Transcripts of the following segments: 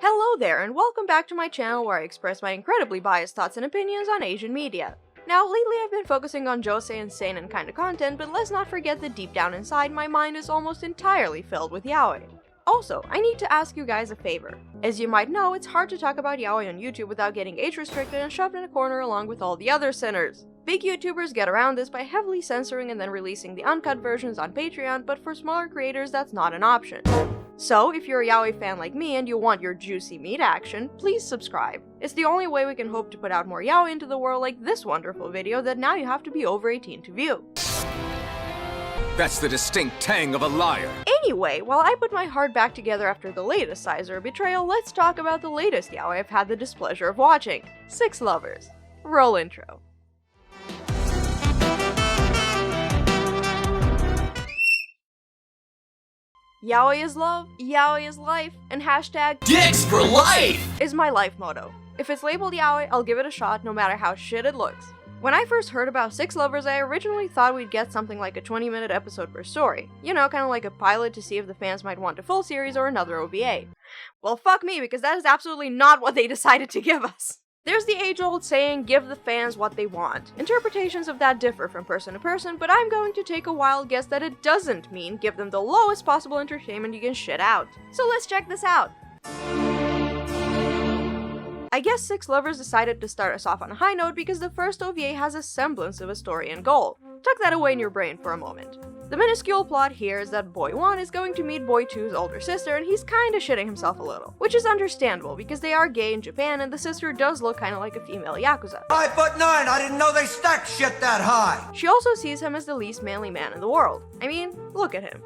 Hello there, and welcome back to my channel where I express my incredibly biased thoughts and opinions on Asian media. Now, lately I've been focusing on josei and seinen kind of content, but let's not forget that deep down inside my mind is almost entirely filled with yaoi. Also, I need to ask you guys a favor. As you might know, it's hard to talk about yaoi on YouTube without getting age restricted and shoved in a corner along with all the other sinners. Big YouTubers get around this by heavily censoring and then releasing the uncut versions on Patreon, but for smaller creators that's not an option. So, if you're a yaoi fan like me and you want your juicy meat action, please subscribe. It's the only way we can hope to put out more yaoi into the world like this wonderful video that now you have to be over 18 to view. That's the distinct tang of a liar. Anyway, while I put my heart back together after the latest Sizer betrayal, let's talk about the latest yaoi I've had the displeasure of watching. 6 Lovers. Roll intro. Yaoi is love, yaoi is life, and hashtag Dicks for life is my life motto. If it's labeled yaoi, I'll give it a shot no matter how shit it looks. When I first heard about 6 Lovers, I originally thought we'd get something like a 20-minute episode per story. You know, kinda like a pilot to see if the fans might want a full series or another OVA. Well, fuck me, because that is absolutely not what they decided to give us. There's the age-old saying, give the fans what they want. Interpretations of that differ from person to person, but I'm going to take a wild guess that it doesn't mean give them the lowest possible entertainment you can shit out. So let's check this out. I guess 6 Lovers decided to start us off on a high note because the first OVA has a semblance of a story and goal. Tuck that away in your brain for a moment. The minuscule plot here is that Boy 1 is going to meet Boy 2's older sister and he's kinda shitting himself a little. Which is understandable because they are gay in Japan and the sister does look kinda like a female yakuza. 5'9", I didn't know they stacked shit that high! She also sees him as the least manly man in the world. I mean, look at him.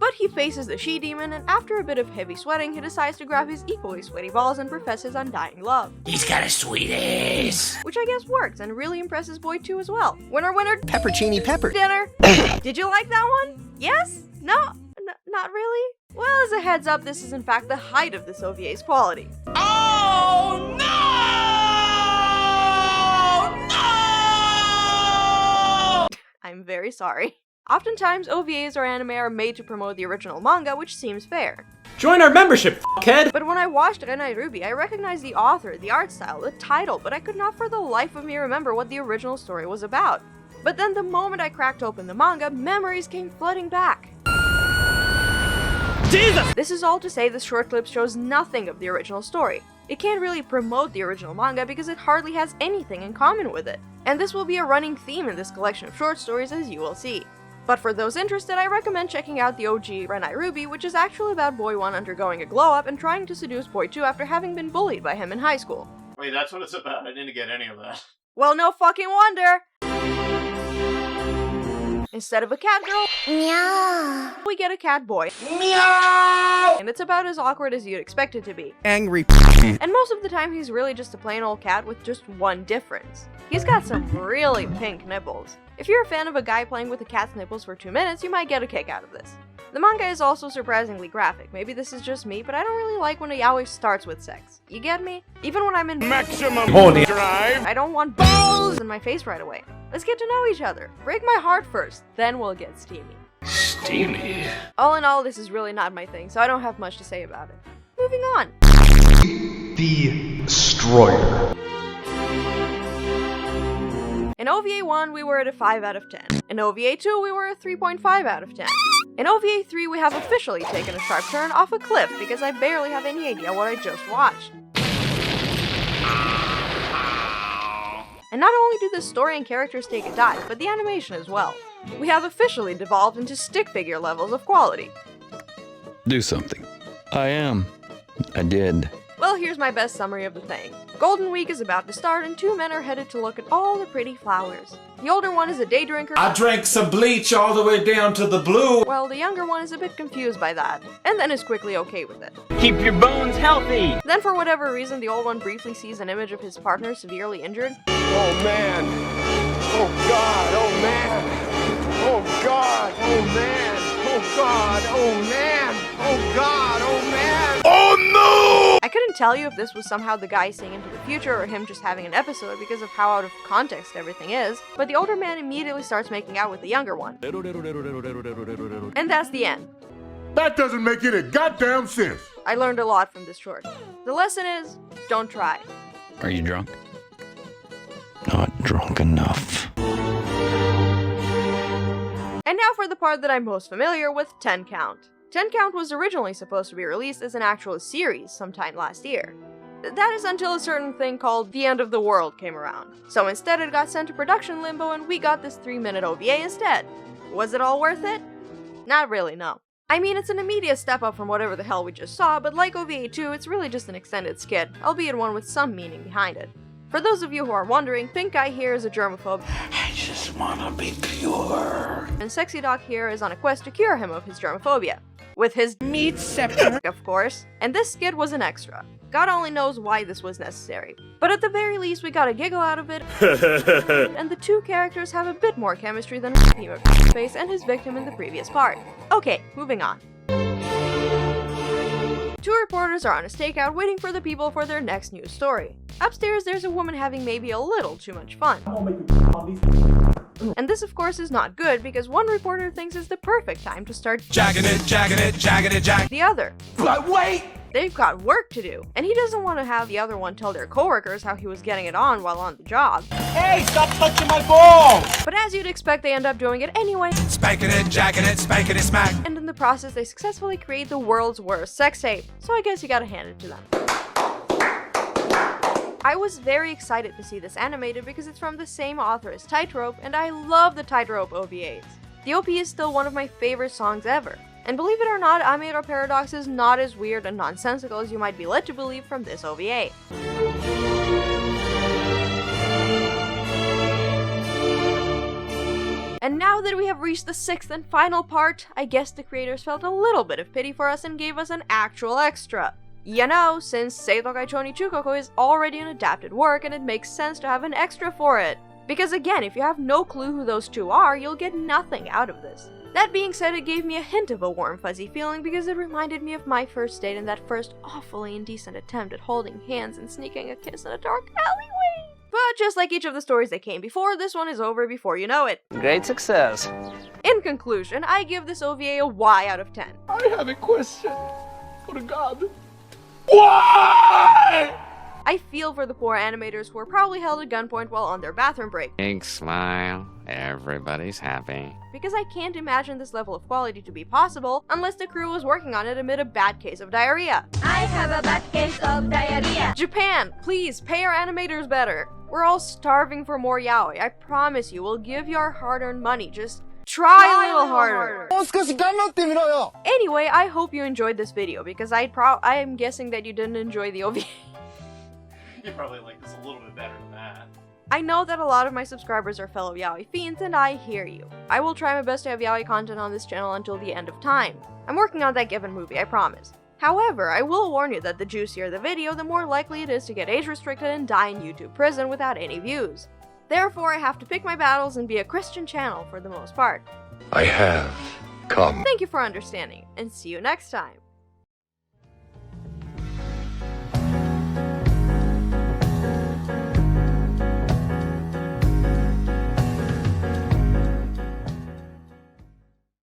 But he faces the she-demon and after a bit of heavy sweating, he decides to grab his equally sweaty balls and profess his undying love. He's got a sweet ass. Which I guess works and really impresses Boy 2 as well. Winner, winner, Peppercini pepper. dinner. Did you like that one? Yes? No? Not really? Well, as a heads up, this is in fact the height of this OVA's quality. Oh no! I'm very sorry. Oftentimes, OVAs or anime are made to promote the original manga, which seems fair. Join our membership, fuckhead! But when I watched Renai Ruby, I recognized the author, the art style, the title, but I could not for the life of me remember what the original story was about. But then the moment I cracked open the manga, memories came flooding back. Jesus! This is all to say this short clip shows nothing of the original story. It can't really promote the original manga because it hardly has anything in common with it. And this will be a running theme in this collection of short stories, as you will see. But for those interested, I recommend checking out the OG Renai Ruby, which is actually about Boy 1 undergoing a glow-up and trying to seduce Boy 2 after having been bullied by him in high school. Wait, that's what it's about. I didn't get any of that. Well, no fucking wonder! Instead of a cat girl, meow, we get a cat boy. Meow! And it's about as awkward as you'd expect it to be. Angry. And most of the time he's really just a plain old cat with just one difference. He's got some really pink nipples. If you're a fan of a guy playing with a cat's nipples for 2 minutes, you might get a kick out of this. The manga is also surprisingly graphic. Maybe this is just me, but I don't really like when a yaoi starts with sex. You get me? Even when I'm in maximum horny drive, I don't want balls in my face right away. Let's get to know each other. Break my heart first, then we'll get steamy. Steamy. All in all, this is really not my thing, so I don't have much to say about it. Moving on. Destroyer. In OVA 1, we were at a 5 out of 10. In OVA 2, we were a 3.5 out of 10. In OVA 3, we have officially taken a sharp turn off a cliff because I barely have any idea what I just watched. And not only do the story and characters take a dive, but the animation as well. We have officially devolved into stick figure levels of quality. Do something. I did. Well, here's my best summary of the thing. Golden Week is about to start and 2 men are headed to look at all the pretty flowers. The older one is a day drinker. I drank some bleach all the way down to the blue. While the younger one is a bit confused by that, and then is quickly okay with it. Keep your bones healthy! Then for whatever reason, the old one briefly sees an image of his partner severely injured. Oh man. Oh god. Oh man. Oh god. Oh man. Oh god. Oh man. Oh god. Oh man. Oh no! I couldn't tell you if this was somehow the guy seeing into the future or him just having an episode because of how out of context everything is, but the older man immediately starts making out with the younger one. And that's the end. That doesn't make any goddamn sense. I learned a lot from this short. The lesson is, don't try. Are you drunk? Not drunk enough. And now for the part that I'm most familiar with, 10 Count. 10 Count was originally supposed to be released as an actual series sometime last year. That is until a certain thing called The End of the World came around. So instead it got sent to production limbo and we got this 3-minute OVA instead. Was it all worth it? Not really, no. I mean, it's an immediate step up from whatever the hell we just saw, but like OVA 2, it's really just an extended skit, albeit one with some meaning behind it. For those of you who are wondering, Pink Guy here is a germaphobe. I just wanna be pure. And Sexy Doc here is on a quest to cure him of his germophobia. With his meat scepter, of course. And this skit was an extra. God only knows why this was necessary. But at the very least, we got a giggle out of it. And the two characters have a bit more chemistry than Face and his victim in the previous part. Okay, moving on. Two reporters are on a stakeout waiting for the people for their next news story. Upstairs, there's a woman having maybe a little too much fun. And this, of course, is not good because one reporter thinks it's the perfect time to start jagging it. The other. But wait! They've got work to do, and he doesn't want to have the other one tell their coworkers how he was getting it on while on the job. Hey, stop touching my balls! But as you'd expect, they end up doing it anyway. Spanking it, jacking it, spanking it, smack. And in the process, they successfully create the world's worst sex tape. So I guess you gotta hand it to them. I was very excited to see this animated because it's from the same author as Tightrope, and I love the Tightrope OVAs. The OP is still one of my favorite songs ever. And believe it or not, Ameiro Paradox is not as weird and nonsensical as you might be led to believe from this OVA. And now that we have reached the 6th and final part, I guess the creators felt a little bit of pity for us and gave us an actual extra. You know, since Seitokaichou Chuukoku is already an adapted work and it makes sense to have an extra for it. Because again, if you have no clue who those two are, you'll get nothing out of this. That being said, it gave me a hint of a warm fuzzy feeling because it reminded me of my first date and that first awfully indecent attempt at holding hands and sneaking a kiss in a dark alleyway. But just like each of the stories that came before, this one is over before you know it. Great success. In conclusion, I give this OVA a Y out of 10. I have a question. For God. Why? I feel for the poor animators who were probably held at gunpoint while on their bathroom break. Big smile. Everybody's happy. Because I can't imagine this level of quality to be possible unless the crew was working on it amid a bad case of diarrhea. I have a bad case of diarrhea. Japan, please pay our animators better. We're all starving for more yaoi. I promise you, we'll give you our hard-earned money. Just try a little harder. Anyway, I hope you enjoyed this video because I am guessing that you didn't enjoy the OVA. You probably like this a little bit better than that. I know that a lot of my subscribers are fellow yaoi fiends, and I hear you. I will try my best to have yaoi content on this channel until the end of time. I'm working on that given movie, I promise. However, I will warn you that the juicier the video, the more likely it is to get age restricted and die in YouTube prison without any views. Therefore, I have to pick my battles and be a Christian channel for the most part. I have come. Thank you for understanding, and see you next time.